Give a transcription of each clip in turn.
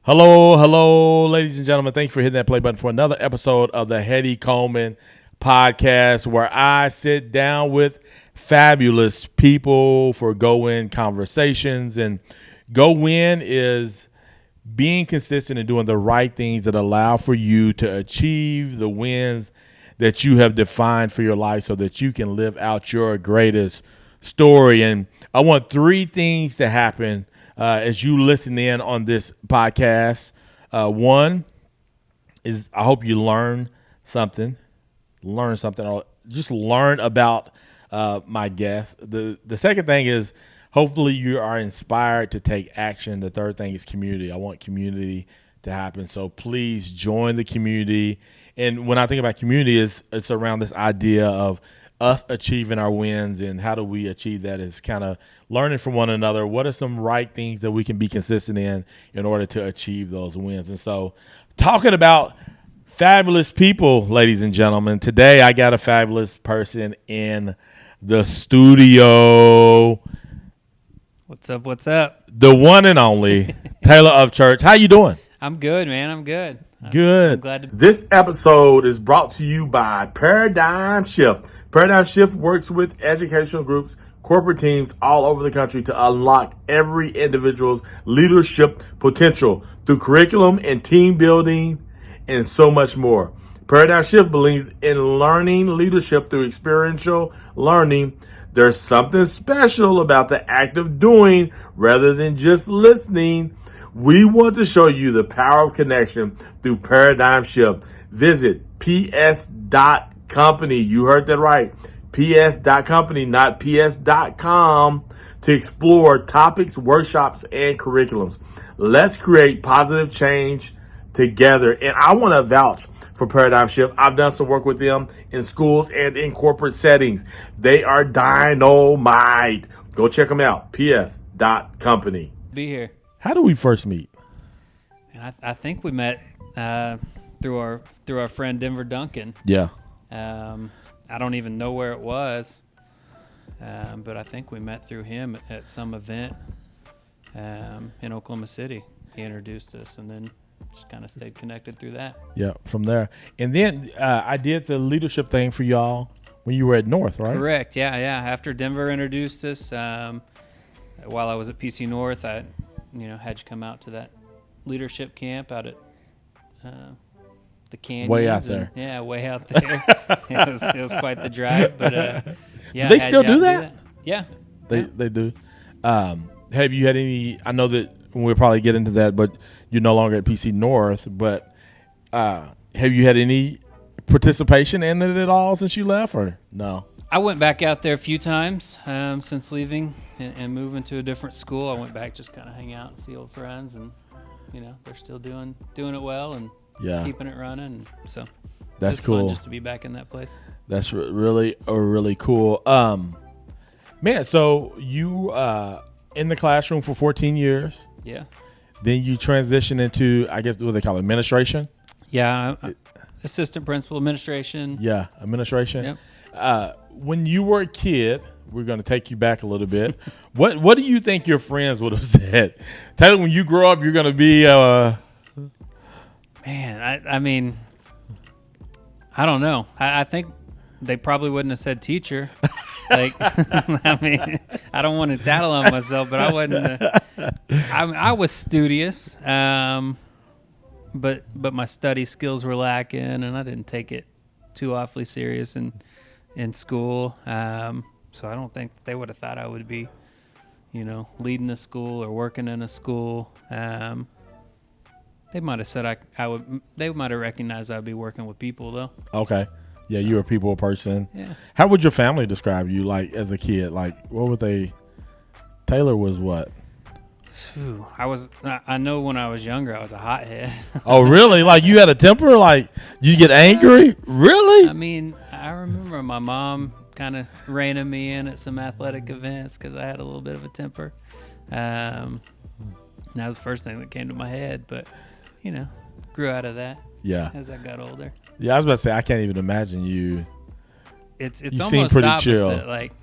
Hello, ladies and gentlemen. Thank you for hitting that play button for another episode of the Hetty Coleman podcast, where I sit down with fabulous people for go-in conversations. And go-in is being consistent and doing the right things that allow for you to achieve the wins that you have defined for your life so that you can live out your greatest story. And I want three things to happen as you listen in on this podcast. One is I hope you learn something, or just learn about my guest. The second thing is hopefully you are inspired to take action. The third thing is community. I want community to happen. So please join the community. And when I think about community, it's around this idea of us achieving our wins, and how do we achieve that is kind of learning from one another. What are some right things that we can be consistent in order to achieve those wins? And so talking about fabulous people, ladies and gentlemen, today I got a fabulous person in the studio. What's up? The one and only Taylor Upchurch. How you doing? I'm good, man. I'm good. Good. I'm glad to. This episode is brought to you by Paradigm Shift. Paradigm Shift works with educational groups, corporate teams all over the country to unlock every individual's leadership potential through curriculum and team building and so much more. Paradigm Shift believes in learning leadership through experiential learning. There's something special about the act of doing rather than just listening. We want to show you the power of connection through Paradigm Shift. Visit ps.company. You heard that right. ps.company, not ps.com, to explore topics, workshops, and curriculums. Let's create positive change together. And I want to vouch for Paradigm Shift. I've done some work with them in schools and in corporate settings. They are dynamite. Go check them out. ps.company. Be here. How do we first meet? And I think we met through our friend Denver Duncan. Yeah. I don't even know where it was, but I think we met through him at some event in Oklahoma City. He introduced us, and then just kind of stayed connected through that. Yeah, from there. And then I did the leadership thing for y'all when you were at North, right? Correct. Yeah. After Denver introduced us, while I was at PC North, I had you come out to that leadership camp out at the canyon. Way out there. Yeah, way out there. it was quite the drive, but yeah. Do they still do that? Yeah. They do. Have you had any, I know that we'll probably get into that, but you're no longer at PC North, but have you had any participation in it at all since you left, or no? I went back out there a few times since leaving and moving to a different school. I went back just kind of hang out and see old friends, and they're still doing it well and keeping it running. So that's it's cool. fun just to be back in that place. That's really cool. Man, so you in the classroom for 14 years. Yeah. Then you transition into, I guess, what they call it, administration. Yeah, assistant principal, administration. Yeah, administration. Yep. When you were a kid, we're going to take you back a little bit. What do you think your friends would have said? Taylor, when you grow up, you're going to be... Man, I mean, I don't know. I think they probably wouldn't have said teacher. Like, I mean, I don't want to tattle on myself, but I wouldn't. I was studious, but my study skills were lacking, and I didn't take it too awfully serious in school. So I don't think they would have thought I would be, leading a school or working in a school. They might have said I would. They might have recognized I'd be working with people, though. Okay. Yeah, you're a people person. Yeah. How would your family describe you, like, as a kid? Like, what would they... Taylor was what? I know when I was younger, I was a hothead. Oh, really? Like, you had a temper? Like, you get angry? Really? I mean, I remember my mom kind of reining me in at some athletic events because I had a little bit of a temper. That was the first thing that came to my head, but, grew out of that. Yeah. As I got older. Yeah, I was about to say, I can't even imagine you. It's you almost seem pretty opposite. chill. Like,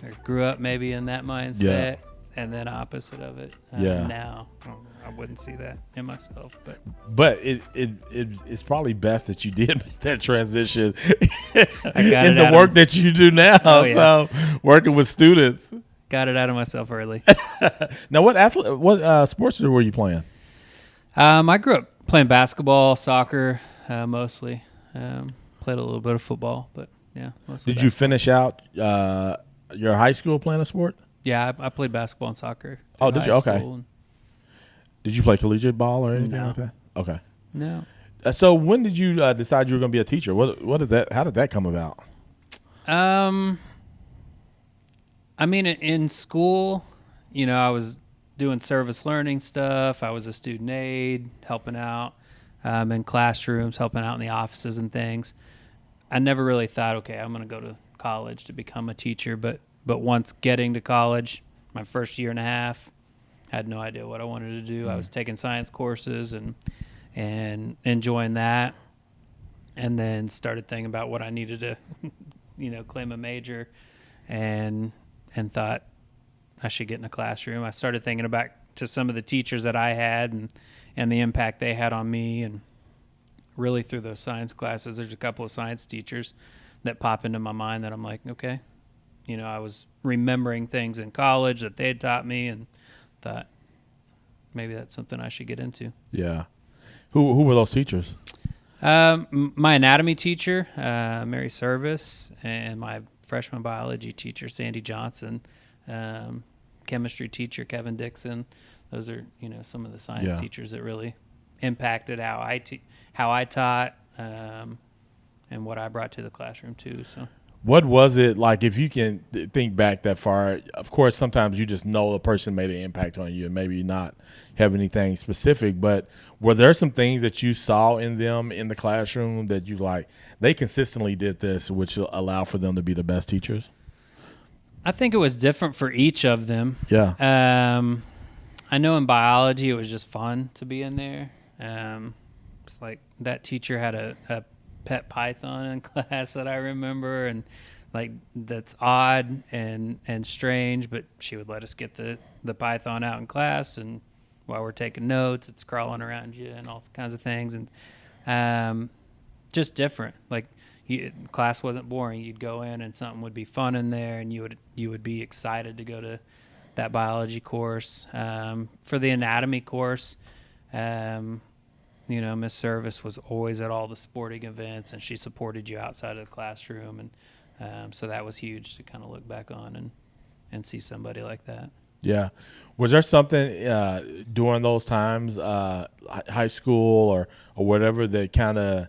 I grew up maybe in that mindset, and then opposite of it. Yeah. Now, I wouldn't see that in myself. But it's probably best that you did make that transition I got in the work that you do now. Oh, yeah. So working with students. Got it out of myself early. Now, what sports were you playing? I grew up playing basketball, soccer, mostly. Played a little bit of football, but yeah. Mostly Did you finish out your high school playing a sport? Yeah, I played basketball and soccer. Oh, did you? Okay. And, Did you play collegiate ball or anything No. like that? Okay. no. So when did you decide you were going to be a teacher? What did that? How did that come about? I mean, in school, I was doing service learning stuff. I was a student aide, helping out in classrooms, helping out in the offices and things. I never really thought, okay, I'm going to go to college to become a teacher. But once getting to college, my first year and a half, I had no idea what I wanted to do. I was taking science courses and enjoying that, and then started thinking about what I needed to, claim a major, and thought I should get in a classroom. I started thinking about to some of the teachers that I had and the impact they had on me, and really through those science classes, there's a couple of science teachers that pop into my mind that I'm like, okay, I was remembering things in college that they had taught me and thought maybe that's something I should get into. Yeah. Who were those teachers? My anatomy teacher, Mary Service, and my freshman biology teacher, Sandy Johnson, chemistry teacher, Kevin Dixon. Those are, some of the science teachers that really impacted how I taught and what I brought to the classroom too. So, what was it like? If you can think back that far, of course, sometimes you just know a person made an impact on you and maybe not have anything specific, but were there some things that you saw in them in the classroom that you like, they consistently did this, which allow for them to be the best teachers? I think it was different for each of them. Yeah. I know in biology it was just fun to be in there. It's like that teacher had a pet python in class that I remember, and like that's odd and strange, but she would let us get the python out in class, and while we're taking notes, it's crawling around you and all kinds of things, and just different. Like class wasn't boring. You'd go in and something would be fun in there, and you would be excited to go to that biology course. For the anatomy course, Miss Service was always at all the sporting events, and she supported you outside of the classroom, and so that was huge to kind of look back on and see somebody like that. Yeah. Was there something during those times, high school or whatever, that kind of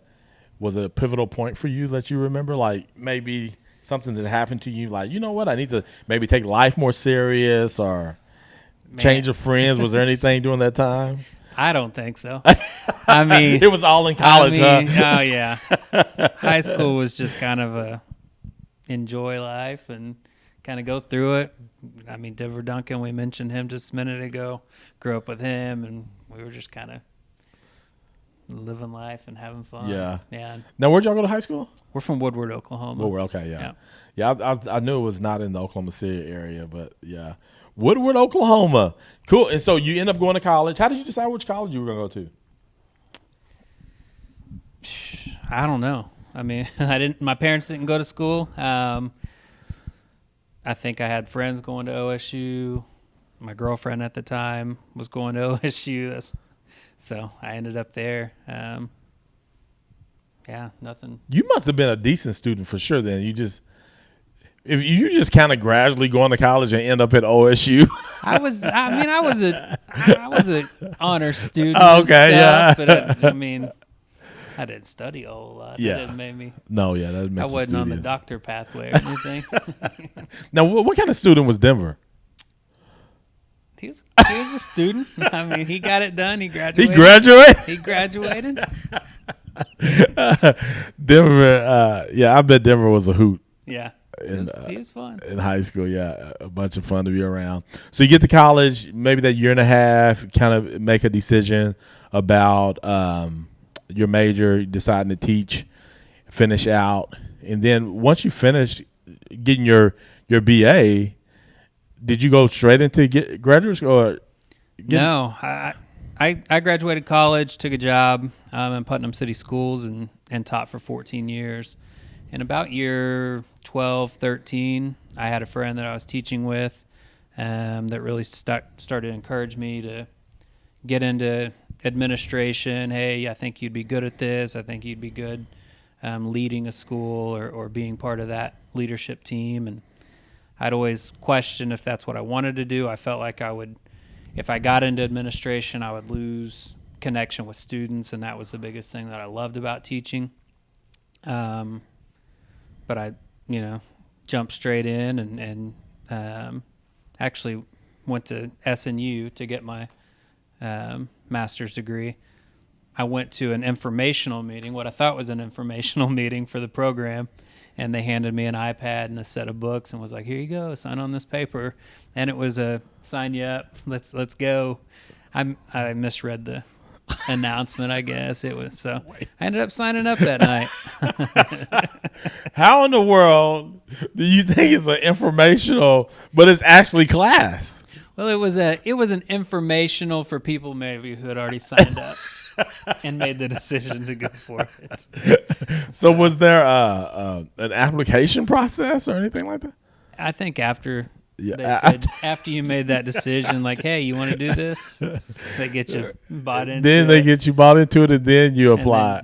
was a pivotal point for you that you remember? Like maybe something that happened to you, like, you know what, I need to maybe take life more serious or change of friends. Was there anything during that time? I don't think so. I mean, it was all in college, huh? Oh, yeah. High school was just kind of a enjoy life and kind of go through it. I mean, Denver Duncan, we mentioned him just a minute ago. Grew up with him, and we were just kind of living life and having fun. Yeah. Yeah. Now, where'd y'all go to high school? We're from Woodward, Oklahoma. Woodward, okay, yeah. I knew it was not in the Oklahoma City area, but yeah. Woodward, Oklahoma. Cool. And so you end up going to college. How did you decide which college you were going to go to? I don't know. I mean, my parents didn't go to school. I think I had friends going to OSU. My girlfriend at the time was going to OSU. So I ended up there. Nothing. You must have been a decent student for sure then. If you just kind of gradually going to college and end up at OSU. I was a honor student. Oh, okay, and stuff, yeah. But I didn't study a whole lot. Yeah. It didn't make me. No, yeah, that makes I wasn't on the doctor pathway or anything. Now, what kind of student was Denver? He was a student. I mean, he got it done. He graduated. He graduated. Denver, I bet Denver was a hoot. Yeah. He was fun. In high school, yeah, a bunch of fun to be around. So you get to college, maybe that year and a half, kind of make a decision about your major, deciding to teach, finish out. And then once you finish getting your BA, did you go straight into graduate school? No, I graduated college, took a job in Putnam City Schools and taught for 14 years. And about year 12, 13, I had a friend that I was teaching with that really started to encourage me to get into administration. Hey, I think you'd be good at this. I think you'd be good leading a school or being part of that leadership team. And I'd always question if that's what I wanted to do. I felt like if I got into administration, I would lose connection with students, and that was the biggest thing that I loved about teaching. But I, jumped straight in and actually went to SNU to get my master's degree. I went to an informational meeting, what I thought was an informational meeting for the program, and they handed me an iPad and a set of books and was like, here you go, sign on this paper. And it was a sign you up, let's go. I misread the announcement, I guess. It was so I ended up signing up that night. How in the world do you think it's an informational, but it's actually class? Well, it was an informational for people maybe who had already signed up and made the decision to go for it. So was there an application process or anything like that? I think after they said after you made that decision, like, hey, you want to do this? They get you bought into it. Then they get you bought into it, and then you apply.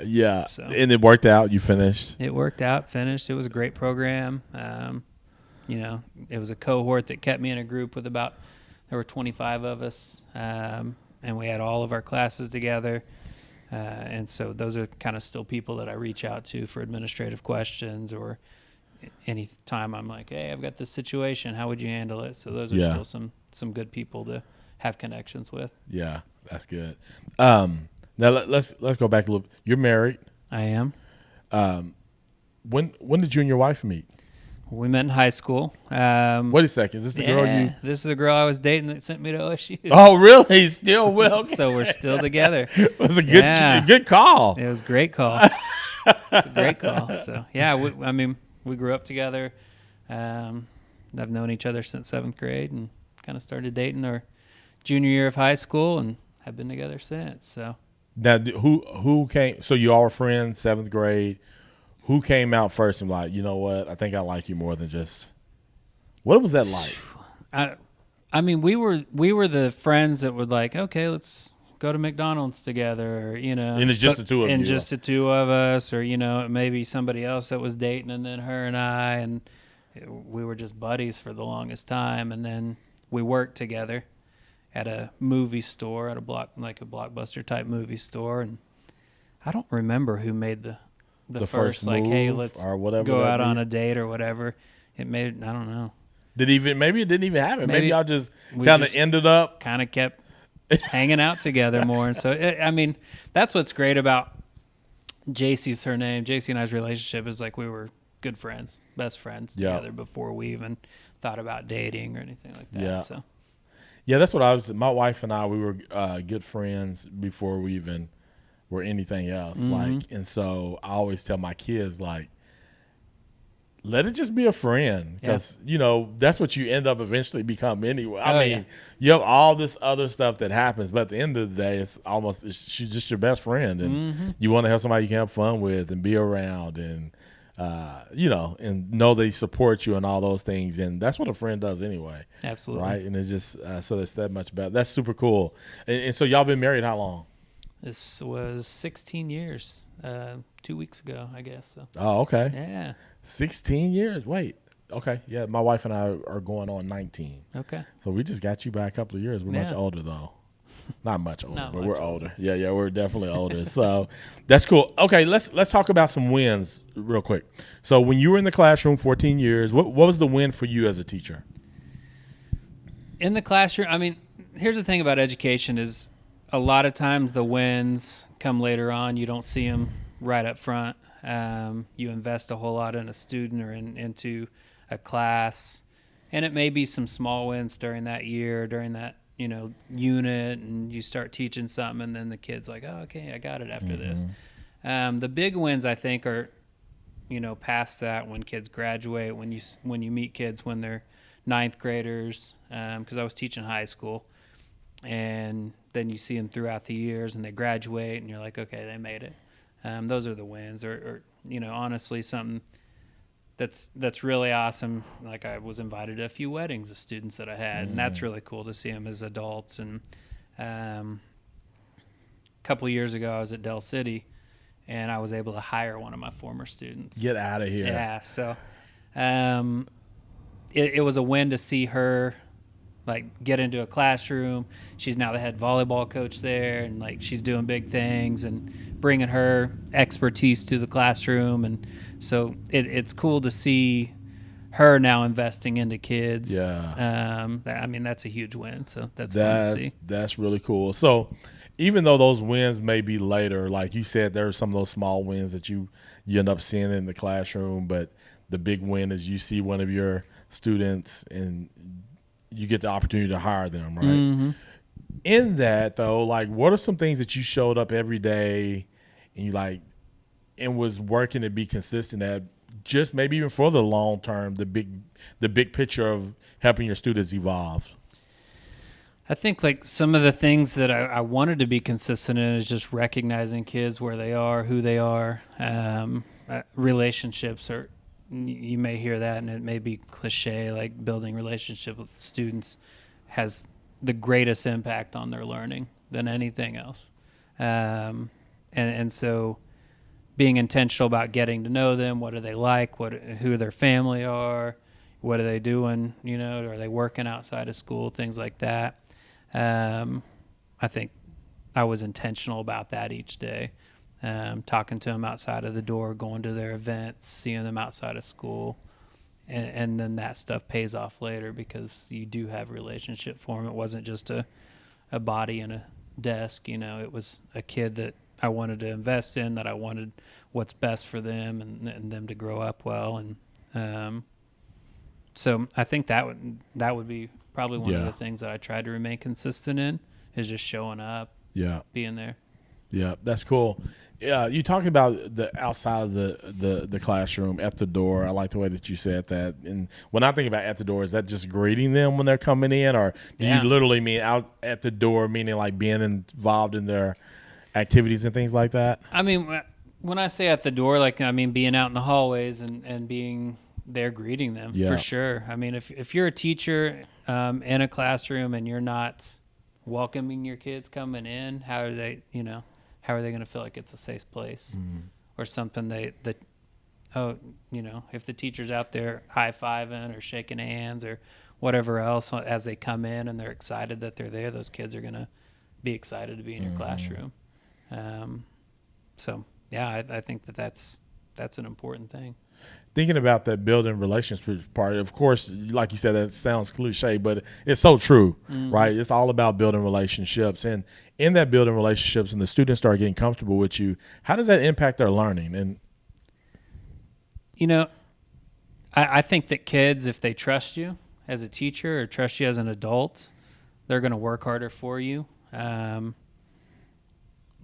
Yeah. So. And it worked out. You finished. It worked out. Finished. It was a great program. It was a cohort that kept me in a group with there were 25 of us, and we had all of our classes together. And so those are kind of still people that I reach out to for administrative questions, or any time I'm like, hey, I've got this situation, how would you handle it? So those are still some good people to have connections with. Yeah, that's good. Now let's go back a little. You're married. I am. When did you and your wife meet? We met in high school. Wait a second. Is this the girl you? This is the girl I was dating that sent me to OSU. Oh, really? Still well. So we're still together. It was a good call. It was a great call. Great call. So we grew up together. I've known each other since 7th grade and kind of started dating our junior year of high school and have been together since. So now, who came? So you all were friends, 7th grade. Who came out first and like, you know what? I think I like you more than just. What was that like? We were the friends that would like, okay, let's go to McDonald's together, or, And it's just the two of you. And just the two of us, or maybe somebody else that was dating, and then her and I, and we were just buddies for the longest time. And then we worked together at a movie store, at a Blockbuster type movie store, and I don't remember who made the first like, hey, let's or whatever go out on a date or whatever. It made, I don't know. Maybe it didn't even happen. Maybe y'all just kind of ended up. Kind of kept hanging out together more. And so, that's what's great about JC's her name. JC and I's relationship is like we were good friends, best friends together before we even thought about dating or anything like that. Yeah. So. Yeah, that's what my wife and I, we were good friends before we even were anything else. Mm-hmm. And so I always tell my kids, like, let it just be a friend, because that's what you end up eventually become anyway. I mean, you have all this other stuff that happens, but at the end of the day, she's just your best friend, and you want to have somebody you can have fun with and be around, and and know they support you and all those things, and that's what a friend does anyway. Absolutely, right? And it's just so it's that much better. That's super cool. And so y'all been married how long? This was 16 years, 2 weeks ago, I guess. So. Oh, okay. Yeah. 16 years. Wait. Okay. Yeah, my wife and I are going on 19. Okay. So we just got you by a couple of years. We're much older, though. Not much older, but we're older. Yeah, we're definitely older. So that's cool. Okay, let's talk about some wins real quick. So when you were in the classroom 14 years, what was the win for you as a teacher? In the classroom, here's the thing about education is a lot of times the wins come later on. You don't see them right up front. You invest a whole lot in a student or into a class, and it may be some small wins during that year, during that unit, and you start teaching something, and then the kid's like, oh, okay, I got it after this. The big wins, I think, are past that, when kids graduate, when you meet kids when they're 9th graders, because I was teaching high school, and then you see them throughout the years and they graduate and you're like, okay, they made it. Those are the wins. Or honestly, something that's really awesome. Like I was invited to a few weddings of students that I had, and that's really cool to see them as adults. And a couple of years ago, I was at Del City, and I was able to hire one of my former students. Get out of here. Yeah, so it was a win to see her like get into a classroom. She's now the head volleyball coach there, and like she's doing big things and bringing her expertise to the classroom. And so it's cool to see her now investing into kids. Yeah. I mean, that's a huge win. So that's fun to see. That's really cool. So even though those wins may be later, like you said, there are some of those small wins that you end up seeing in the classroom, but the big win is you see one of your students and you get the opportunity to hire them, right? Mm-hmm. In that, though, like, what are some things that you showed up every day and you like and was working to be consistent at, just maybe even for the long term, the big picture of helping your students evolve? I think like some of the things that I wanted to be consistent in is just recognizing kids where they are, who they are. Relationships are, you may hear that and it may be cliche, like building relationship with students has the greatest impact on their learning than anything else. And so being intentional about getting to know them, what do they like, who their family are, what are they doing, are they working outside of school, things like that. I think I was intentional about that each day. Talking to them outside of the door, going to their events, seeing them outside of school. And then that stuff pays off later because you do have a relationship for them. It wasn't just a body and a desk, it was a kid that I wanted to invest in, that I wanted what's best for them and them to grow up well. And so I think that would be probably one of the things that I tried to remain consistent in, is just showing up, being there. Yeah, that's cool. Yeah, you talking about the outside of the classroom, at the door. I like the way that you said that. And when I think about at the door, is that just greeting them when they're coming in, or do you literally mean out at the door, meaning like being involved in their activities and things like that? I mean, when I say at the door, like I mean being out in the hallways and being there greeting them, for sure. I mean, if you're a teacher in a classroom and you're not welcoming your kids coming in, how are they going to feel like it's a safe place or something if the teacher's out there high-fiving or shaking hands or whatever else as they come in and they're excited that they're there, those kids are going to be excited to be in your classroom. So, yeah, I think that's an important thing. Thinking about that building relationships part, of course, like you said, that sounds cliche, but it's so true, right? It's all about building relationships. And in that building relationships and the students start getting comfortable with you, how does that impact their learning? And I think that kids, if they trust you as a teacher or trust you as an adult, they're going to work harder for you. They're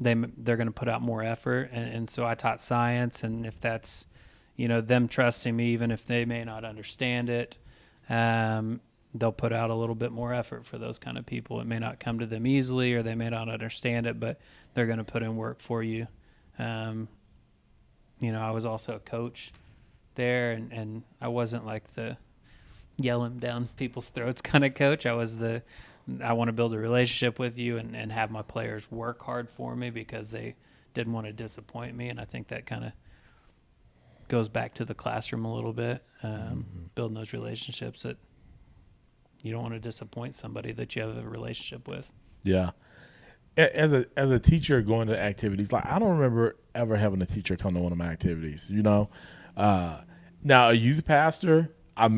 going to put out more effort. And so I taught science, and if that's them trusting me, even if they may not understand it, they'll put out a little bit more effort for those kind of people. It may not come to them easily, or they may not understand it, but they're going to put in work for you. I was also a coach there, and I wasn't like the yell them down people's throats kind of coach. I want to build a relationship with you and have my players work hard for me because they didn't want to disappoint me. And I think that kind of goes back to the classroom a little bit, building those relationships that you don't want to disappoint somebody that you have a relationship with. Yeah. As a teacher going to activities, like I don't remember ever having a teacher come to one of my activities, now a youth pastor, I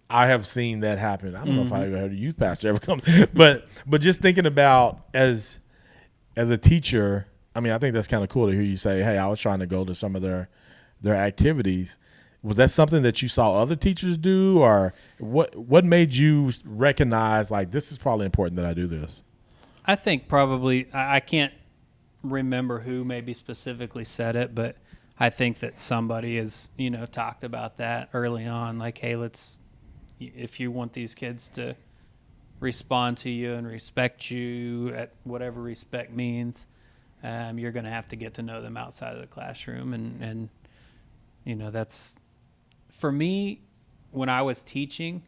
have seen that happen. I don't know if I ever had a youth pastor ever come, but just thinking about as a teacher, I mean, I think that's kind of cool to hear you say, hey, I was trying to go to some of their activities. Was that something that you saw other teachers do, or what made you recognize like this is probably important that I do this? I think probably, I can't remember who maybe specifically said it, but I think that somebody has, talked about that early on, like, hey, if you want these kids to respond to you and respect you at whatever respect means, you're going to have to get to know them outside of the classroom. And that's, for me, when I was teaching,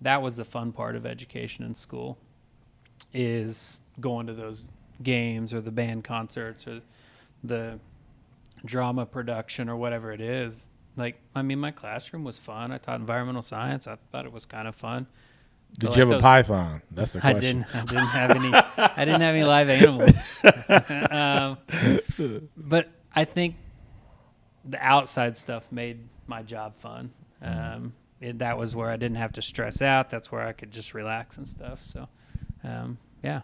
that was the fun part of education in school, is going to those games or the band concerts or the drama production or whatever it is. Like, I mean, my classroom was fun. I taught environmental science. I thought it was kind of fun. Did you have a python? That's the question. I didn't have any. I didn't have any live animals. But I think the outside stuff made my job fun. That was where I didn't have to stress out. That's where I could just relax and stuff. So, yeah.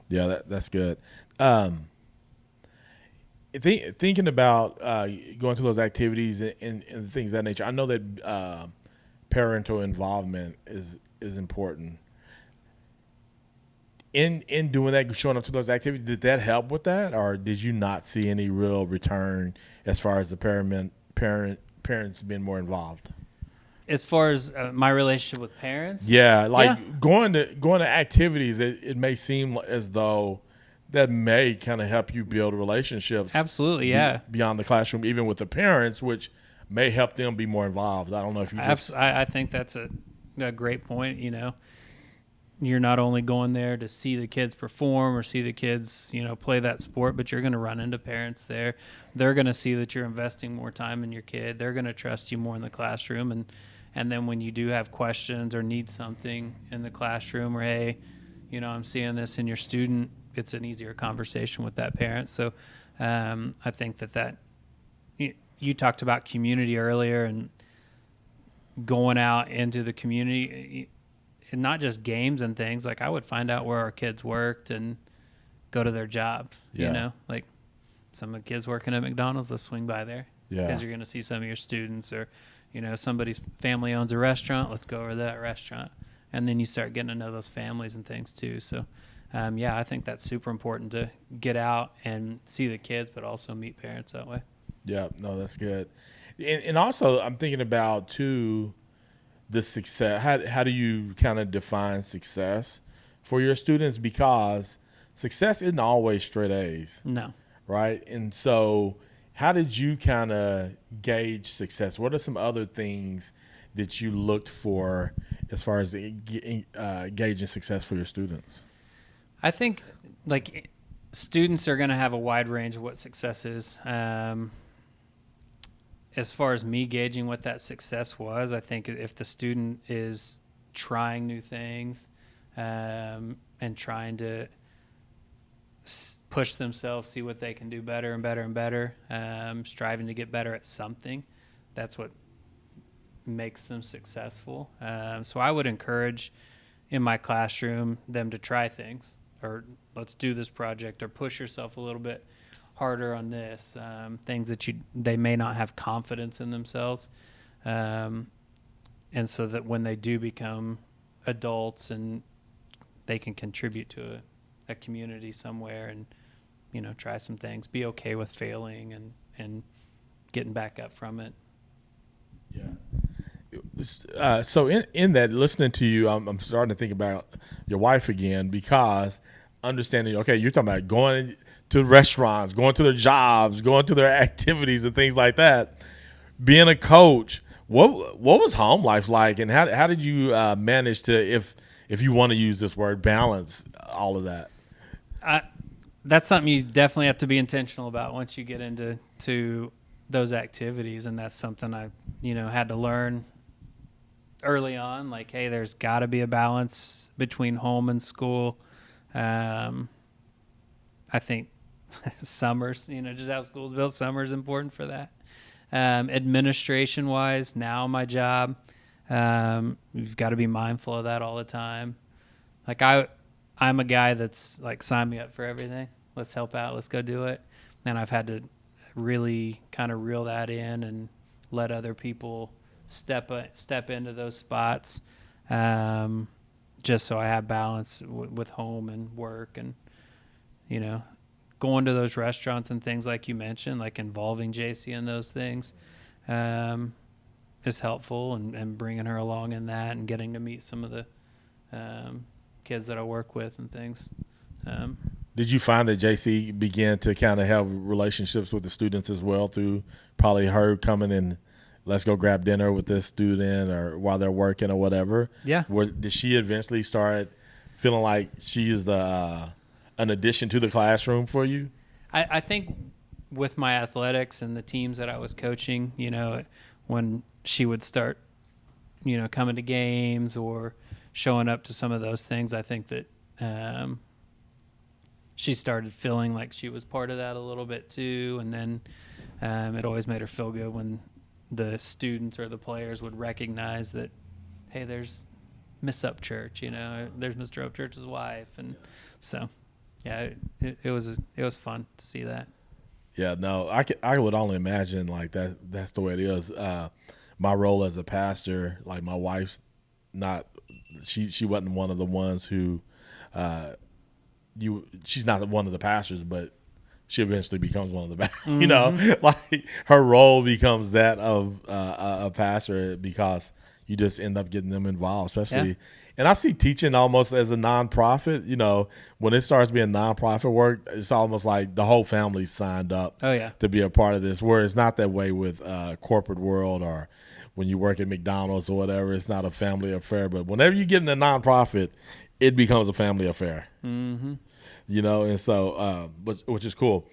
Yeah, that's good. Thinking about going to those activities and things of that nature, I know that parental involvement is important. In doing that, showing up to those activities, did that help with that, or did you not see any real return as far as the parents being more involved? As far as my relationship with parents, going to activities, it may seem as though that may kind of help you build relationships. Absolutely, beyond the classroom, even with the parents, which may help them be more involved. I don't know if you I think that's a great point. You're not only going there to see the kids perform or see the kids, play that sport, but you're going to run into parents there. They're going to see that you're investing more time in your kid. They're going to trust you more in the classroom. And then when you do have questions or need something in the classroom, or, hey, I'm seeing this in your student, it's an easier conversation with that parent. So I think that you talked about community earlier, and going out into the community, and not just games and things. Like, I would find out where our kids worked and go to their jobs. Like some of the kids working at McDonald's, let's swing by there, because you're going to see some of your students. Or somebody's family owns a restaurant, let's go over to that restaurant. And then you start getting to know those families and things too. So I think that's super important, to get out and see the kids, but also meet parents that way. Yeah, no, that's good. And also, I'm thinking about too, the success. How do you kind of define success for your students? Because success isn't always straight A's. No. Right? And so how did you kind of gauge success? What are some other things that you looked for as far as gauging success for your students? I think, like, students are going to have a wide range of what success is. As far as me gauging what that success was, I think if the student is trying new things and trying to push themselves, see what they can do better and better and better, striving to get better at something, that's what makes them successful. So I would encourage in my classroom them to try things, or let's do this project, or push yourself a little bit harder on this, things that they may not have confidence in themselves, and so that when they do become adults and they can contribute to a community somewhere, and try some things, be okay with failing and getting back up from it. So in that, listening to you, I'm starting to think about your wife again, because understanding, okay, you're talking about going to restaurants, going to their jobs, going to their activities and things like that. Being a coach, what was home life like, and how did you manage to, if you want to use this word, balance all of that? That's something you definitely have to be intentional about once you get into those activities, and that's something I had to learn early on. Like, hey, there's got to be a balance between home and school. I think summers, just how school's built, summer's important for that. Administration wise, now my job, you've got to be mindful of that all the time. Like, I'm a guy that's like, sign me up for everything. Let's help out. Let's go do it. And I've had to really kind of reel that in and let other people step into those spots, just so I have balance with home and work, and going to those restaurants and things like you mentioned, like involving JC in those things, is helpful, and bringing her along in that, and getting to meet some of the kids that I work with and things. Did you find that JC began to kind of have relationships with the students as well through probably her coming and let's go grab dinner with this student or while they're working or whatever? Yeah. Did she eventually start feeling like she is an addition to the classroom for you? I think with my athletics and the teams that I was coaching, when she would start, coming to games or showing up to some of those things, I think that she started feeling like she was part of that a little bit too. And then it always made her feel good when the students or the players would recognize that, hey, there's Miss Upchurch, there's Mr. Upchurch's wife. And so, yeah, it was fun to see that. Yeah, no, I would only imagine like that's the way it is. My role as a pastor, like my wife's not, she wasn't one of the ones who, she's not one of the pastors, but she eventually becomes one of the, like her role becomes that of a pastor because you just end up getting them involved, especially. Yeah. And I see teaching almost as a nonprofit. When it starts being nonprofit work, it's almost like the whole family signed up to be a part of this, where it's not that way with corporate world or when you work at McDonald's or whatever. It's not a family affair. But whenever you get in a nonprofit, it becomes a family affair. Mm-hmm. And so, which is cool.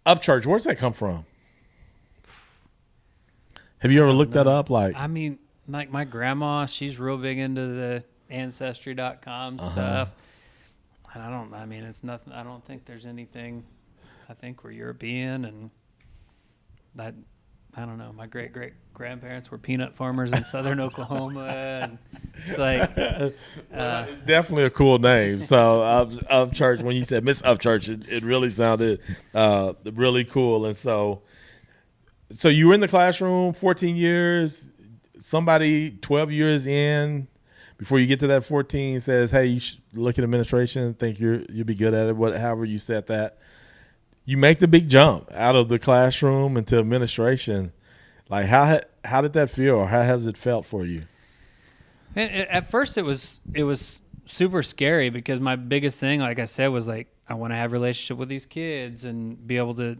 Upchurch, where's that come from? Have you ever looked that up? Like my grandma, she's real big into the Ancestry.com stuff. And it's nothing. I don't think there's anything. I think we're European, and that, I don't know. My great grandparents were peanut farmers in southern Oklahoma, and it's like it's definitely a cool name. So Upchurch, when you said Miss Upchurch, it really sounded really cool. And so you were in the classroom 14 years. Somebody 12 years in, before you get to that 14, says, "Hey, you should look at administration. Think you'll be good at it." However you said that, you make the big jump out of the classroom into administration. Like how did that feel, or how has it felt for you? At first, it was super scary because my biggest thing, like I said, was like I want to have a relationship with these kids and be able to,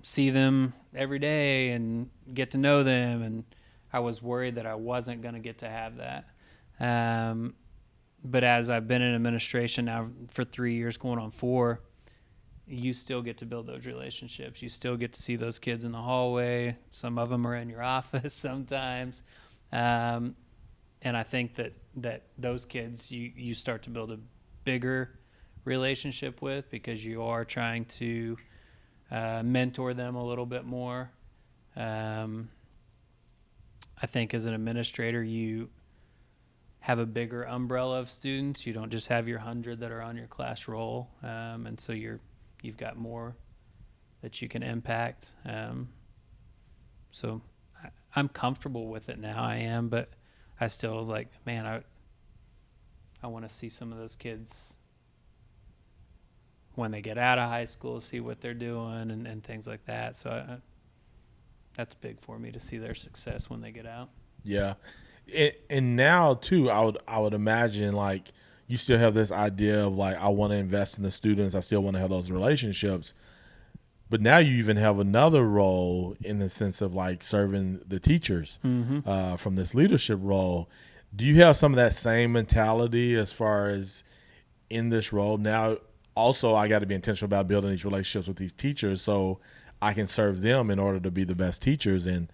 see them every day and get to know them. And I was worried that I wasn't going to get to have that. But as I've been in administration now for 3 years, going on 4, you still get to build those relationships. You still get to see those kids in the hallway. Some of them are in your office sometimes. And I think that those kids you start to build a bigger relationship with because you are trying to mentor them a little bit more. I think as an administrator, you have a bigger umbrella of students. You don't just have your 100 that are on your class roll, and so you've got more that you can impact. So I'm comfortable with it now. I am, but I still I want to see some of those kids when they get out of high school, see what they're doing and things like that. So that's big for me to see their success when they get out. Yeah. And now too, I would imagine like you still have this idea of like, I want to invest in the students. I still want to have those relationships, but now you even have another role in the sense of like serving the teachers from this leadership role. Do you have some of that same mentality as far as in this role now? Also, I got to be intentional about building these relationships with these teachers so I can serve them in order to be the best teachers. And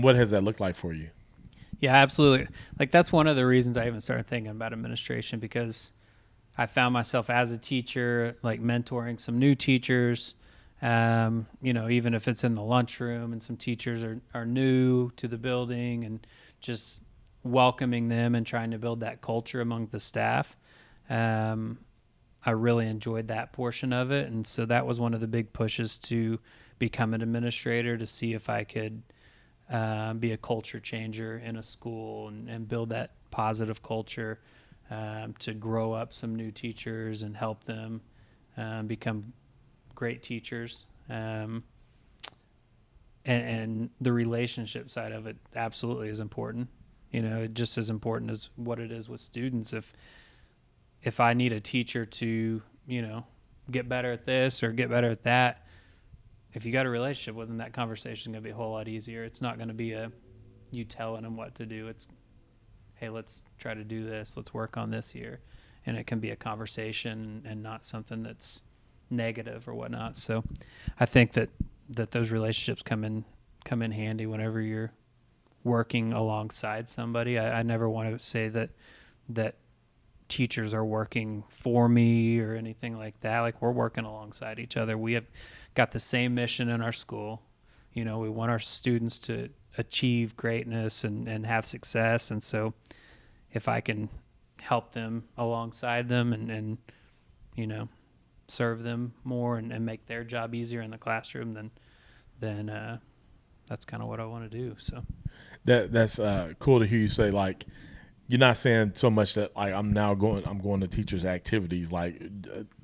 what has that looked like for you? Yeah, absolutely. Like that's one of the reasons I even started thinking about administration, because I found myself as a teacher, like mentoring some new teachers, even if it's in the lunchroom and some teachers are new to the building, and just welcoming them and trying to build that culture among the staff. I really enjoyed that portion of it. And so that was one of the big pushes to become an administrator, to see if I could be a culture changer in a school and build that positive culture, to grow up some new teachers and help them become great teachers. And the relationship side of it absolutely is important. just as important as what it is with students. If I need a teacher to, get better at this or get better at that, if you got a relationship with them, that conversation is going to be a whole lot easier. It's not going to be you telling them what to do. It's, hey, let's try to do this. Let's work on this here. And it can be a conversation and not something that's negative or whatnot. So I think that those relationships come in handy whenever you're working alongside somebody. I never want to say that teachers are working for me or anything like that. Like, we're working alongside each other. We have got the same mission in our school. We want our students to achieve greatness and have success. And so if I can help them alongside them and serve them more and make their job easier in the classroom, then that's kind of what I want to do. So that's cool to hear you say, like, you're not saying so much that, like, I'm going to teachers' activities, like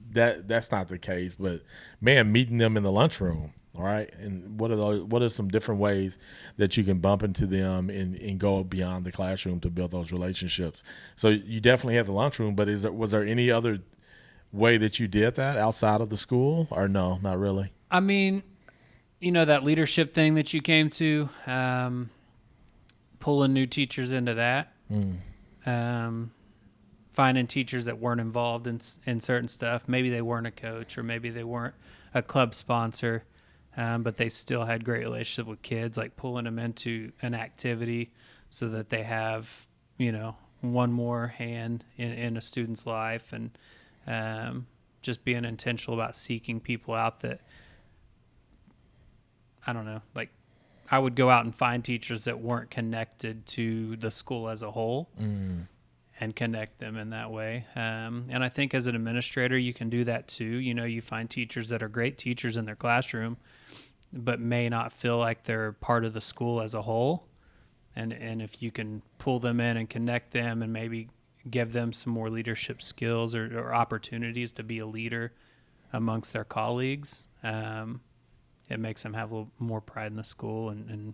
that's not the case. But man, meeting them in the lunchroom, all right, and what are some different ways that you can bump into them and go beyond the classroom to build those relationships? So you definitely have the lunchroom, but was there any other way that you did that outside of the school, or no, not really? I mean, that leadership thing that you came to, pulling new teachers into that. Finding teachers that weren't involved in certain stuff. Maybe they weren't a coach, or maybe they weren't a club sponsor, but they still had great relationship with kids, like pulling them into an activity so that they have, one more hand in a student's life, and just being intentional about seeking people out that, I don't know, like, I would go out and find teachers that weren't connected to the school as a whole and connect them in that way. And I think as an administrator, you can do that too. You find teachers that are great teachers in their classroom, but may not feel like they're part of the school as a whole. And if you can pull them in and connect them and maybe give them some more leadership skills or opportunities to be a leader amongst their colleagues, it makes them have a little more pride in the school and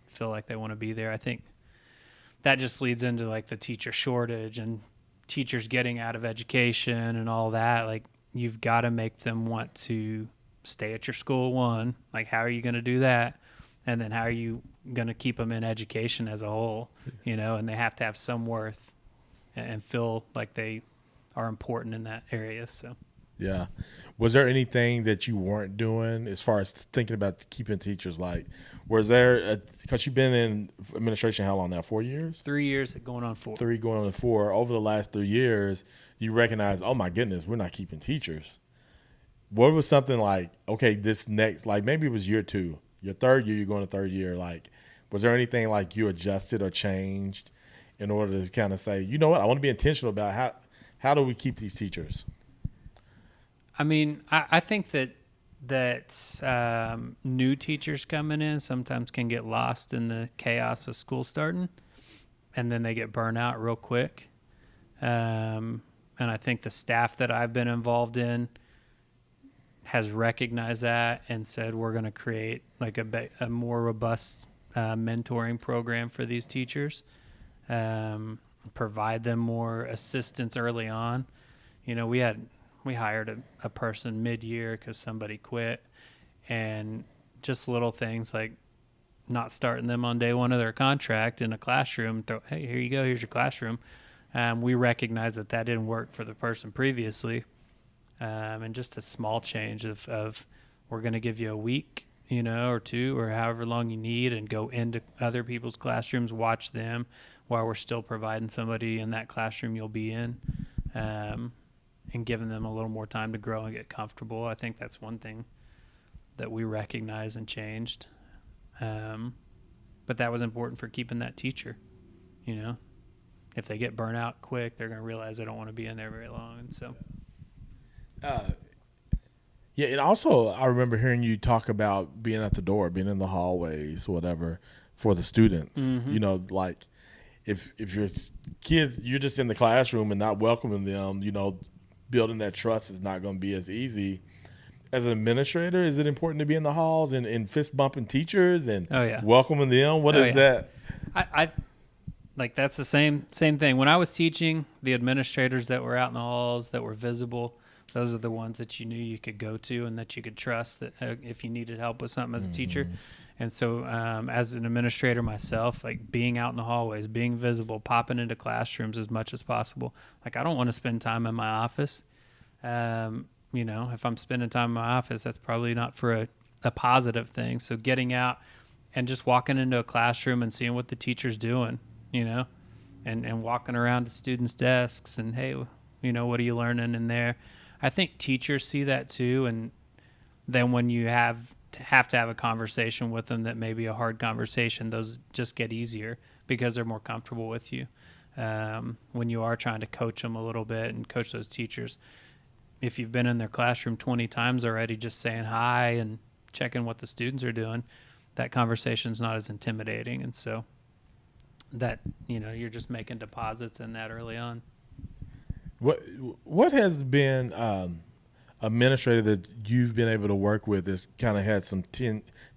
feel like they want to be there. I think that just leads into, like, the teacher shortage and teachers getting out of education and all that. Like, you've got to make them want to stay at your school. One, like, how are you going to do that? And then how are you going to keep them in education as a whole? And they have to have some worth and feel like they are important in that area. So. Yeah. Was there anything that you weren't doing as far as thinking about keeping teachers? Like, was there, because you've been in administration how long now? 4 years? 3 years going on 4. 3 going on 4. Over the last 3 years, you recognize, oh my goodness, we're not keeping teachers. What was something like, okay, this next, like maybe it was year 2, your 3rd year, you're going to 3rd year. Like, was there anything like you adjusted or changed in order to kind of say, you know what, I want to be intentional about how do we keep these teachers? I mean, I think that new teachers coming in sometimes can get lost in the chaos of school starting, and then they get burnt out real quick. And I think the staff that I've been involved in has recognized that and said, we're going to create like a more robust mentoring program for these teachers, provide them more assistance early on. We hired a person mid-year because somebody quit, and just little things like not starting them on day one of their contract in a classroom. Hey, here you go. Here's your classroom. We recognized that didn't work for the person previously. And just a small change of we're going to give you a week, or 2 or however long you need, and go into other people's classrooms, watch them while we're still providing somebody in that classroom you'll be in. And giving them a little more time to grow and get comfortable. I think that's one thing that we recognized and changed. But that was important for keeping that teacher. If they get burnt out quick, they're going to realize they don't want to be in there very long. And so. Yeah, and also I remember hearing you talk about being at the door, being in the hallways, whatever, for the students. Mm-hmm. Like if your kids, you're just in the classroom and not welcoming them, building that trust is not going to be as easy. As an administrator, is it important to be in the halls and fist bumping teachers and welcoming them? What is that? like that's the same thing. When I was teaching, the administrators that were out in the halls that were visible, those are the ones that you knew you could go to and that you could trust that if you needed help with something as a teacher. And so as an administrator myself, like being out in the hallways, being visible, popping into classrooms as much as possible. Like I don't want to spend time in my office. If I'm spending time in my office, that's probably not for a positive thing. So getting out and just walking into a classroom and seeing what the teacher's doing, and walking around to students' desks and, hey, what are you learning in there? I think teachers see that too. And then when you have to have a conversation with them that may be a hard conversation, those just get easier because they're more comfortable with you. When you are trying to coach them a little bit and coach those teachers, if you've been in their classroom 20 times already, just saying hi and checking what the students are doing, that conversation's not as intimidating. And so that, you're just making deposits in that early on. What has been administrator that you've been able to work with that's kind of had some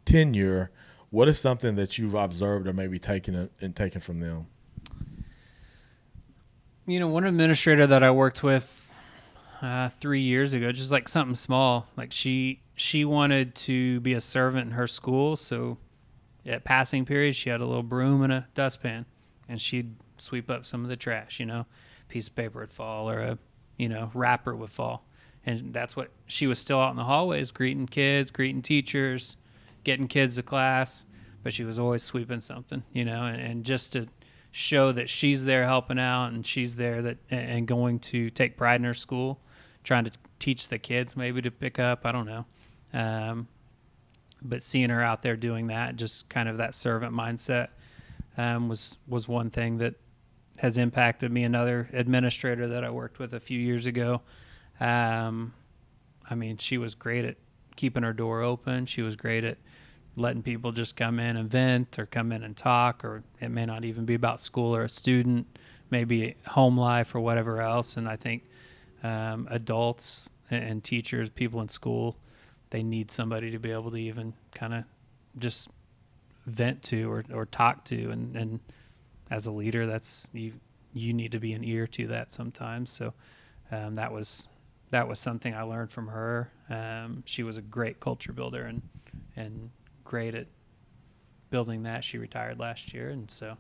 tenure? What is something that you've observed or maybe taken from them? One administrator that I worked with 3 years ago, just like something small, like she wanted to be a servant in her school. So at passing periods, she had a little broom and a dustpan, and she'd sweep up some of the trash, piece of paper would fall or a, wrapper would fall. And that's what she was still out in the hallways, greeting kids, greeting teachers, getting kids to class, but she was always sweeping something, and just to show that she's there helping out and she's there and going to take pride in her school, trying to teach the kids maybe to pick up, I don't know. But seeing her out there doing that, just kind of that servant mindset, was one thing that has impacted me. Another administrator that I worked with a few years ago, she was great at keeping her door open. She was great at letting people just come in and vent or come in and talk, or it may not even be about school or a student, maybe home life or whatever else. And I think adults and teachers, people in school, they need somebody to be able to even kind of just vent to or talk to. And as a leader, that's you need to be an ear to that sometimes. So that was something I learned from her. She was a great culture builder and great at building that. She retired last year, and so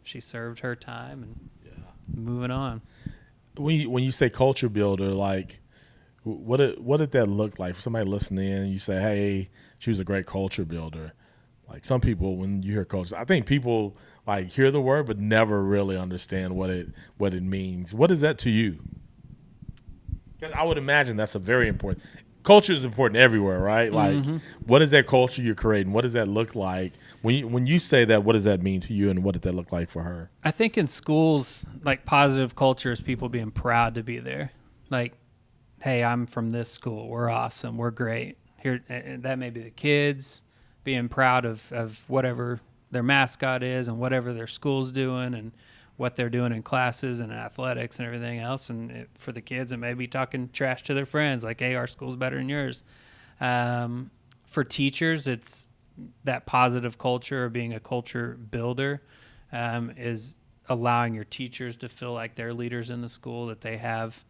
she served her time and moving on. When you say culture builder, like what did that look like for somebody listening in? You say, hey, she was a great culture builder. Like some people, when you hear culture, I think people like hear the word but never really understand what it means. What is that to you? Because I would imagine that's a very important. Culture is important everywhere, right? Like, what is that culture you're creating? What does that look like? When you say that, what does that mean to you, and what did that look like for her? I think in schools, like positive culture is people being proud to be there. Like, hey, I'm from this school. We're awesome. We're great. Here, that may be the kids being proud of whatever their mascot is and whatever their school's doing and what they're doing in classes and athletics and everything else. And for the kids, it may be talking trash to their friends, like, hey, our school's better than yours. For teachers, it's that positive culture or being a culture builder is allowing your teachers to feel like they're leaders in the school, that they have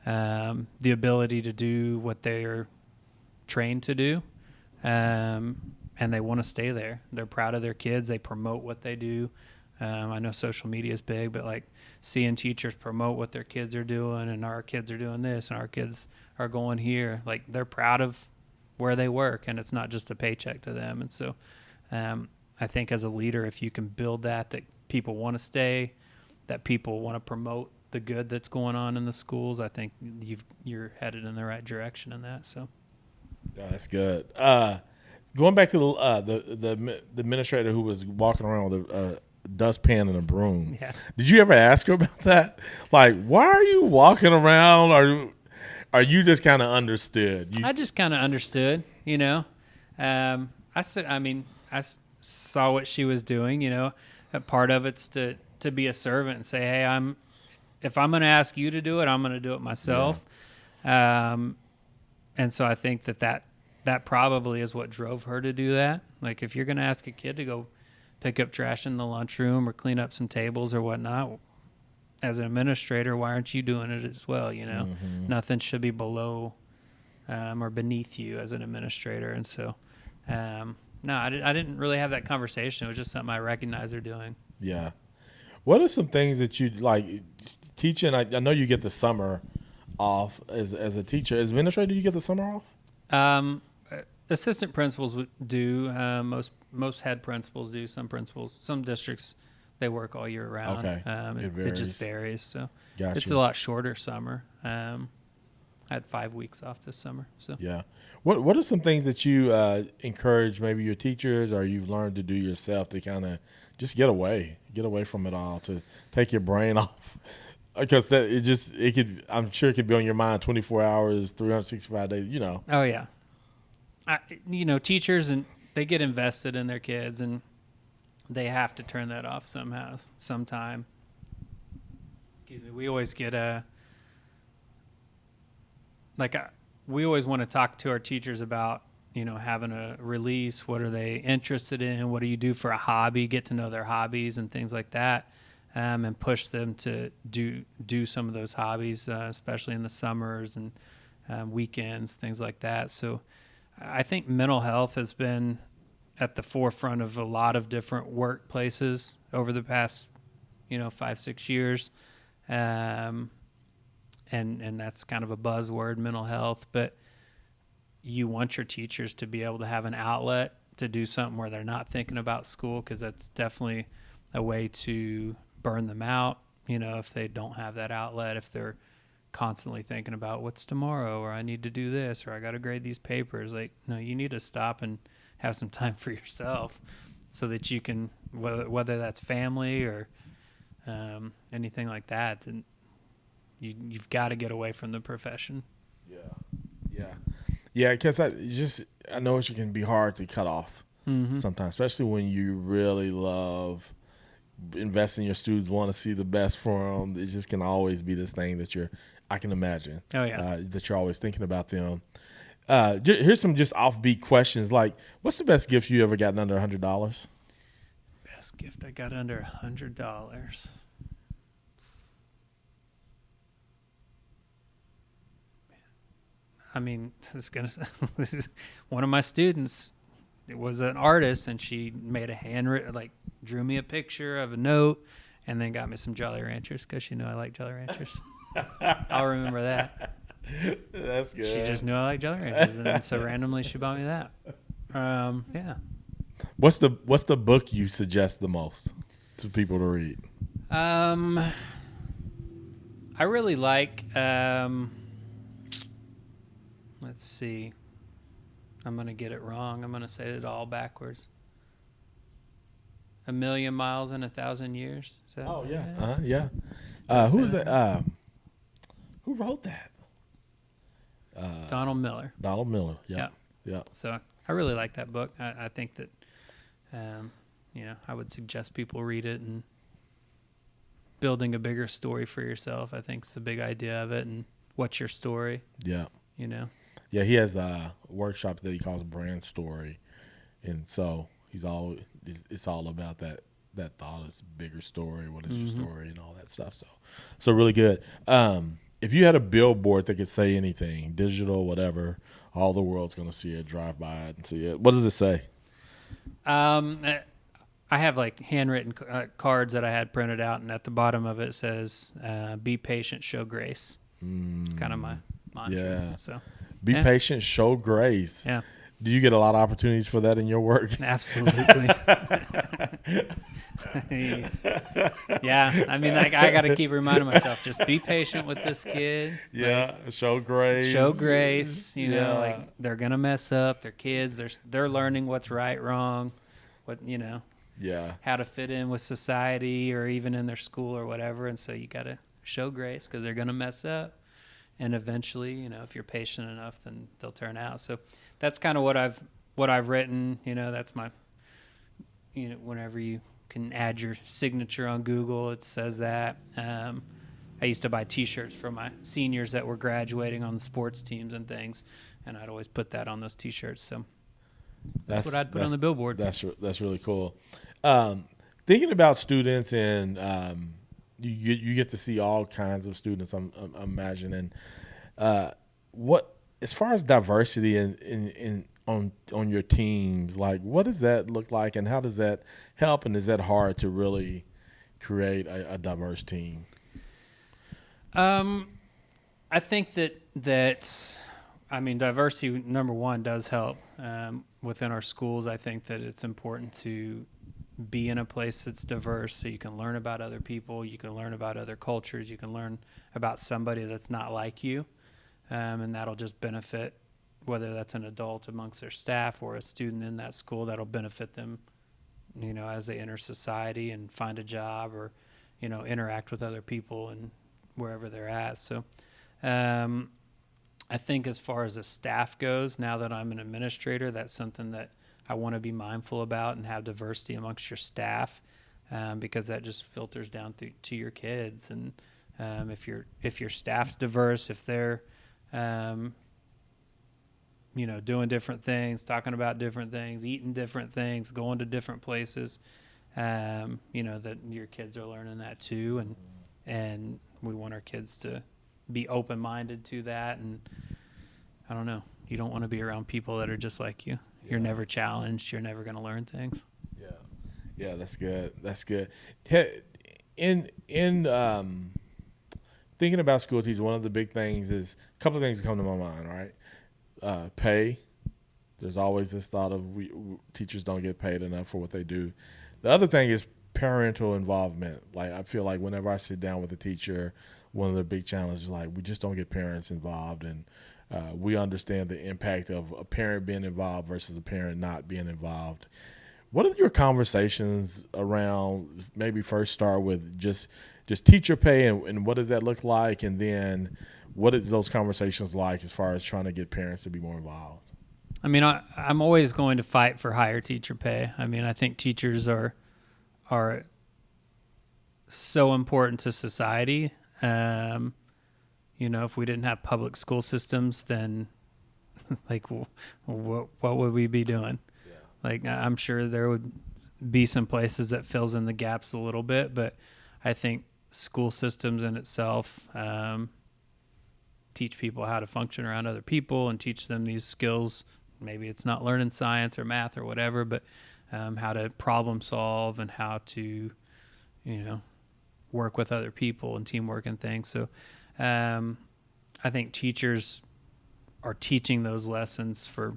the ability to do what they're trained to do. And they want to stay there. They're proud of their kids. They promote what they do. I know social media is big, but like seeing teachers promote what their kids are doing, and our kids are doing this and our kids are going here, like they're proud of where they work, and it's not just a paycheck to them. And so I think as a leader, if you can build that people want to stay, that people want to promote the good that's going on in the schools, I think you're headed in the right direction in that. So yeah, that's good. Going back to the administrator who was walking around with a dustpan and a broom. Yeah. Did you ever ask her about that? Like, why are you walking around? Or are you just kind of understood? I just kind of understood, I saw what she was doing, A part of it's to be a servant and say, hey, if I'm going to ask you to do it, I'm going to do it myself. Yeah. And so I think that probably is what drove her to do that. Like, if you're going to ask a kid to go pick up trash in the lunchroom or clean up some tables or whatnot. As an administrator, why aren't you doing it as well? Nothing should be below or beneath you as an administrator. And so, no, I didn't really have that conversation. It was just something I recognized they're doing. Yeah. What are some things that you like teaching? I know you get the summer off as a teacher. As administrator, do you get the summer off? Assistant principals do. Most head principals do. Some districts, they work all year round. Okay. It just varies. So Gotcha. It's a lot shorter summer. I had 5 weeks off this summer. So yeah. What are some things that you encourage maybe your teachers or you've learned to do yourself to kind of just get away from it all, to take your brain off? Because I'm sure it could be on your mind 24 hours, 365 days. Oh yeah. Teachers, and they get invested in their kids, and they have to turn that off sometime. Excuse me. We always get we always want to talk to our teachers about, having a release. What are they interested in? What do you do for a hobby? Get to know their hobbies and things like that, and push them to do some of those hobbies, especially in the summers and weekends, things like that. So I think mental health has been at the forefront of a lot of different workplaces over the past, 5-6 years. And that's kind of a buzzword, mental health, but you want your teachers to be able to have an outlet to do something where they're not thinking about school, because that's definitely a way to burn them out, if they don't have that outlet, if they're constantly thinking about what's tomorrow, or I need to do this, or I got to grade these papers. No, you need to stop and have some time for yourself so that you can, whether that's family or anything like that, then you've got to get away from the profession. Yeah, because I know it can be hard to cut off sometimes, especially when you really love investing in your students, want to see the best for them. It just can always be this thing that I can imagine. Oh, yeah. That you're always thinking about them. Here's some just offbeat questions. Like, what's the best gift you ever gotten under $100? Best gift I got under $100. I mean, this is one of my students. It was an artist, and she made a handwritten, drew me a picture of a note, and then got me some Jolly Ranchers because she knew I like Jolly Ranchers. I'll remember that. That's good. She just knew I like Jolly Ranchers, and then so randomly she bought me that. Yeah. What's the book you suggest the most to people to read? I really like. Let's see. I'm going to get it wrong. I'm going to say it all backwards. 1,000,000 Miles in 1,000 Years. Is that yeah. Who was that? Who wrote that? Donald Miller. Donald Miller. Yeah. So I really like that book. I think that, I would suggest people read it, and building a bigger story for yourself, I think, is the big idea of it. And what's your story? Yeah. Yeah, he has a workshop that he calls Brand Story, and so it's all about that thought is bigger story. What is your story and all that stuff. So really good. If you had a billboard that could say anything, digital, whatever, all the world's going to see it, drive by it and see it. What does it say? I have handwritten cards that I had printed out, and at the bottom of it says, "Be patient, show grace." It's kind of my mantra. Yeah. So. Be patient, show grace. Yeah. Do you get a lot of opportunities for that in your work? Absolutely. Yeah. I mean, I got to keep reminding myself, just be patient with this kid. Yeah. Show grace. Show grace. They're going to mess up. They're kids. They're learning what's right, wrong, how to fit in with society or even in their school or whatever. And so you got to show grace because they're going to mess up. And eventually, if you're patient enough, then they'll turn out. So that's kind of what I've written. That's my, whenever you can add your signature on Google, it says that. I used to buy T-shirts for my seniors that were graduating on the sports teams and things, and I'd always put that on those T-shirts. So that's what I'd put on the billboard. That's really cool. Um, Thinking about students and you get to see all kinds of students. I'm imagining what as far as diversity in on your teams, like what does that look like, and how does that help, and is that hard to really create a diverse team? Um, I think that I mean, diversity, number one, does help within our schools. I think that it's important to be in a place that's diverse so you can learn about other people, you can learn about other cultures, you can learn about somebody that's not like you, and that'll just benefit, whether that's an adult amongst their staff or a student in that school. That'll benefit them, as they enter society and find a job, or interact with other people and wherever they're at. So I think as far as the staff goes, now that I'm an administrator, that's something that I want to be mindful about, and have diversity amongst your staff, because that just filters down to your kids. And if your staff's diverse, if they're doing different things, talking about different things, eating different things, going to different places, that your kids are learning that too. And we want our kids to be open-minded to that. And I don't know, you don't want to be around people that are just like you. You're never challenged. You're never going to learn things. Yeah, that's good. That's good. In thinking about school teachers, one of the big things is a couple of things that come to my mind. Right, pay. There's always this thought of teachers don't get paid enough for what they do. The other thing is parental involvement. Like I feel like whenever I sit down with a teacher, one of the big challenges is like we just don't get parents involved, and we understand the impact of a parent being involved versus a parent not being involved. What are your conversations around? Maybe first start with just teacher pay, and what does that look like, and then what is those conversations like as far as trying to get parents to be more involved? I mean, I'm always going to fight for higher teacher pay. I mean, I think teachers are so important to society. If we didn't have public school systems, then like what would we be doing? Yeah. Like I'm sure there would be some places that fills in the gaps a little bit, but I think school systems in itself teach people how to function around other people and teach them these skills. Maybe it's not learning science or math or whatever, but how to problem solve and how to, work with other people and teamwork and things. So I think teachers are teaching those lessons for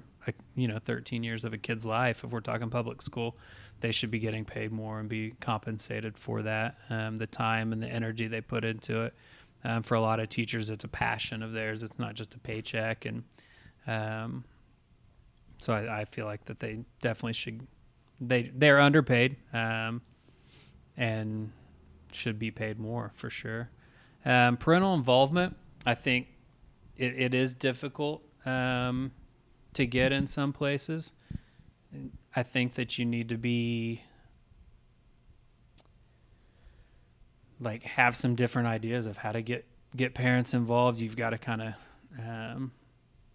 13 years of a kid's life. If we're talking public school, they should be getting paid more and be compensated for that, the time and the energy they put into it. For a lot of teachers, it's a passion of theirs. It's not just a paycheck. And so I feel like that they definitely should. They're underpaid and should be paid more for sure. Parental involvement, I think it is difficult to get in some places. I think that you need to be have some different ideas of how to get parents involved. You've got to kind of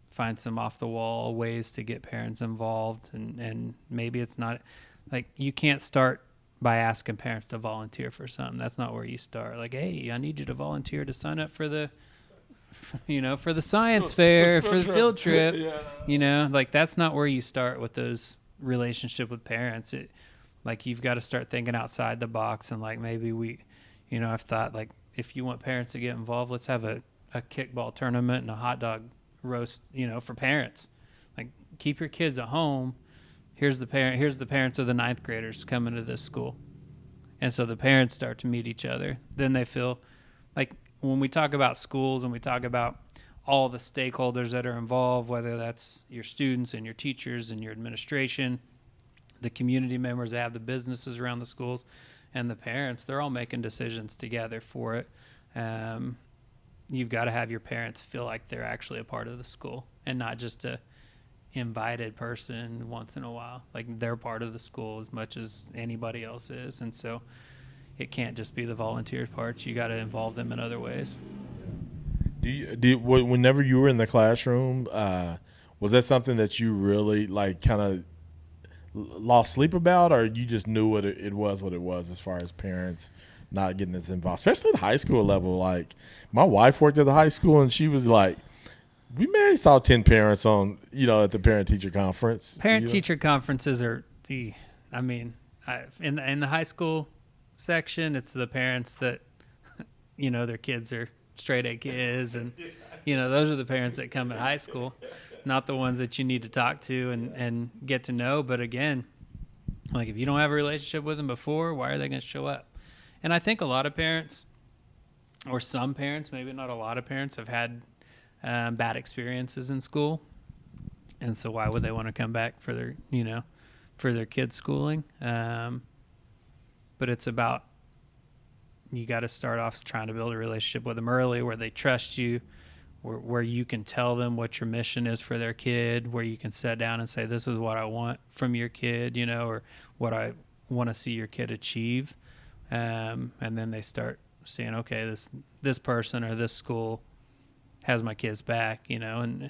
find some off the wall ways to get parents involved, and maybe it's not you can't start by asking parents to volunteer for something. That's not where you start. Hey, I need you to volunteer to sign up for the for the science fair, for the field trip. Yeah. That's not where you start with those relationship with parents. You've got to start thinking outside the box, and maybe I've thought if you want parents to get involved, let's have a kickball tournament and a hot dog roast, for parents. Keep your kids at home. Here's the parents of the ninth graders coming to this school. And so the parents start to meet each other. Then they feel when we talk about schools and we talk about all the stakeholders that are involved, whether that's your students and your teachers and your administration, the community members that have the businesses around the schools, and the parents, they're all making decisions together for it. You've got to have your parents feel like they're actually a part of the school and not just a invited person once in a while. They're part of the school as much as anybody else is. And so it can't just be the volunteer part. You got to involve them in other ways. Whenever you were in the classroom, was that something that you really lost sleep about, or you just knew what it was as far as parents not getting this involved, especially at the high school level? Like, my wife worked at the high school, and she was like, we may saw 10 parents on, at the parent-teacher conference. Parent-teacher conferences are in the high school section, it's the parents that, their kids are straight-A kids, and, those are the parents that come at high school, not the ones that you need to talk to and get to know. But again, like, if you don't have a relationship with them before, why are they going to show up? And I think a lot of parents, or some parents, maybe not a lot of parents, have had bad experiences in school, and so why would they want to come back for their kids' schooling? But it's about, you got to start off trying to build a relationship with them early, where they trust you, where you can tell them what your mission is for their kid, where you can sit down and say, this is what I want from your kid, or what I want to see your kid achieve. And then they start seeing, okay, this person or this school has my kids back, and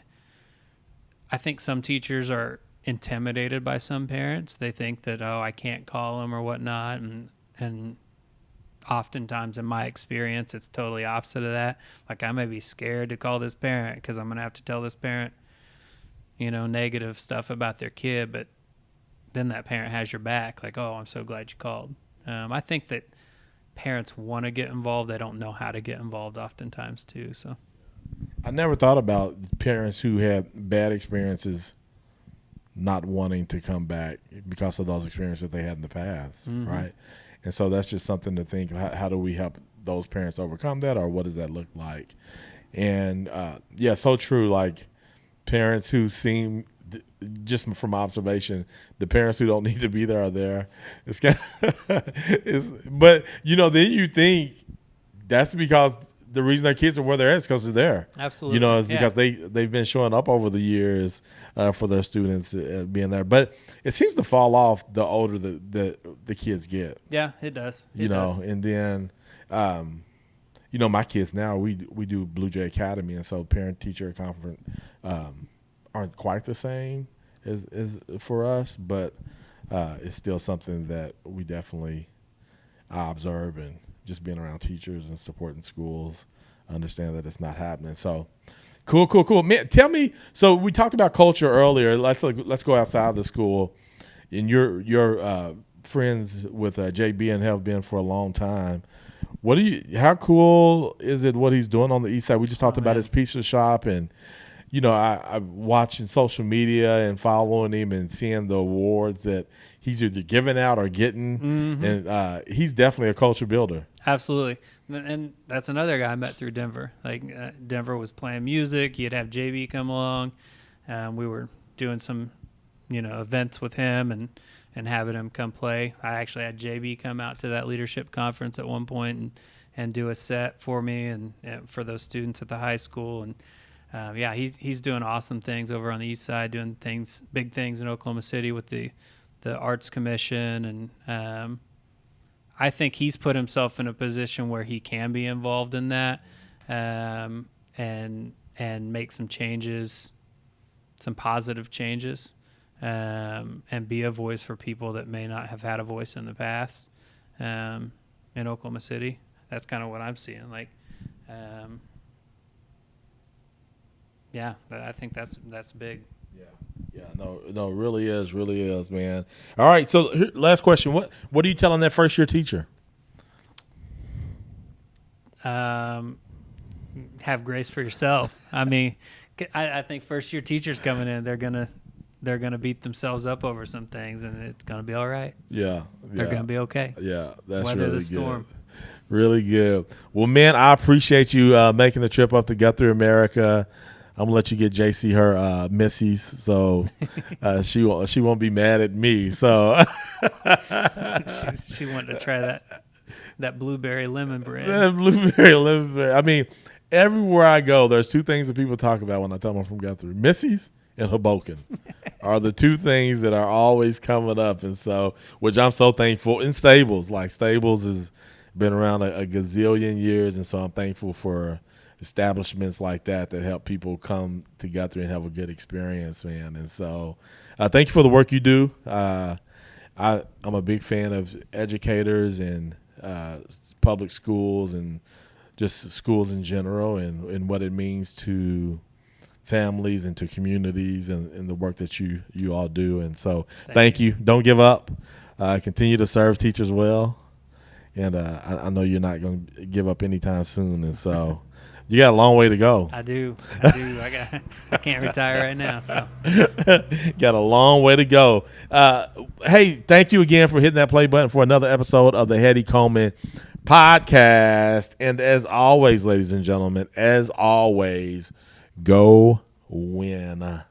I think some teachers are intimidated by some parents. They think that, I can't call them or whatnot. And oftentimes in my experience, it's totally opposite of that. Like, I may be scared to call this parent because I'm going to have to tell this parent, negative stuff about their kid, but then that parent has your back. Like, I'm so glad you called. I think that parents want to get involved. They don't know how to get involved oftentimes too. So I never thought about parents who had bad experiences not wanting to come back because of those experiences that they had in the past, right? And so that's just something to think, how do we help those parents overcome that, or what does that look like? And, so true, like, parents who seem, just from observation, the parents who don't need to be there are there. It's kind of, but, then you think that's because the reason their kids are where they're at is because they're there. Absolutely. It's because they've been showing up over the years for their students being there. But it seems to fall off the older the kids get. Yeah, it does. It does. And then, my kids now, we do Blue Jay Academy, and so parent-teacher conference aren't quite the same as for us, but it's still something that we definitely observe, and just being around teachers and supporting schools, understand that it's not happening. So cool. Man, tell me, so we talked about culture earlier. Let's go outside the school. And your friends with JB and have been for a long time. How cool is it what he's doing on the east side? We just talked about his pizza shop, and I'm watching social media and following him and seeing the awards that he's either giving out or getting, and he's definitely a culture builder. Absolutely. And that's another guy I met through Denver. Like, Denver was playing music. You'd have JB come along. We were doing some, events with him and having him come play. I actually had JB come out to that leadership conference at one point and do a set for me and for those students at the high school. And he's doing awesome things over on the east side, doing big things in Oklahoma City with the Arts Commission. And I think he's put himself in a position where he can be involved in that and make some changes, some positive changes, and be a voice for people that may not have had a voice in the past in Oklahoma City. That's kind of what I'm seeing. Like, I think that's big. Yeah, no, it really is, man. All right, so last question. What are you telling that first-year teacher? Have grace for yourself. I mean, I think first-year teachers coming in, they're gonna beat themselves up over some things, and it's gonna be all right. Yeah. They're gonna be okay. Yeah, that's weather really the storm. Good. Really good. Well, man, I appreciate you making the trip up to Guthrie, America. I'm gonna let you get JC her Missy's, so she won't be mad at me. So she wanted to try that blueberry lemon bread. That blueberry lemon bread. I mean, everywhere I go, there's two things that people talk about when I tell them I'm from Guthrie: Missy's and Hoboken are the two things that are always coming up, and so which I'm so thankful. And Stables has been around a gazillion years, and so I'm thankful for establishments like that help people come together and have a good experience, man. And so thank you for the work you do. I'm a big fan of educators and public schools and just schools in general, and what it means to families and to communities, and the work that you all do. And so thank you. Don't give up. Continue to serve teachers well. And I know you're not going to give up anytime soon. And so you got a long way to go. I do. I can't retire right now. So got a long way to go. Hey, thank you again for hitting that play button for another episode of the Hetty Coleman podcast. And as always, ladies and gentlemen, go win.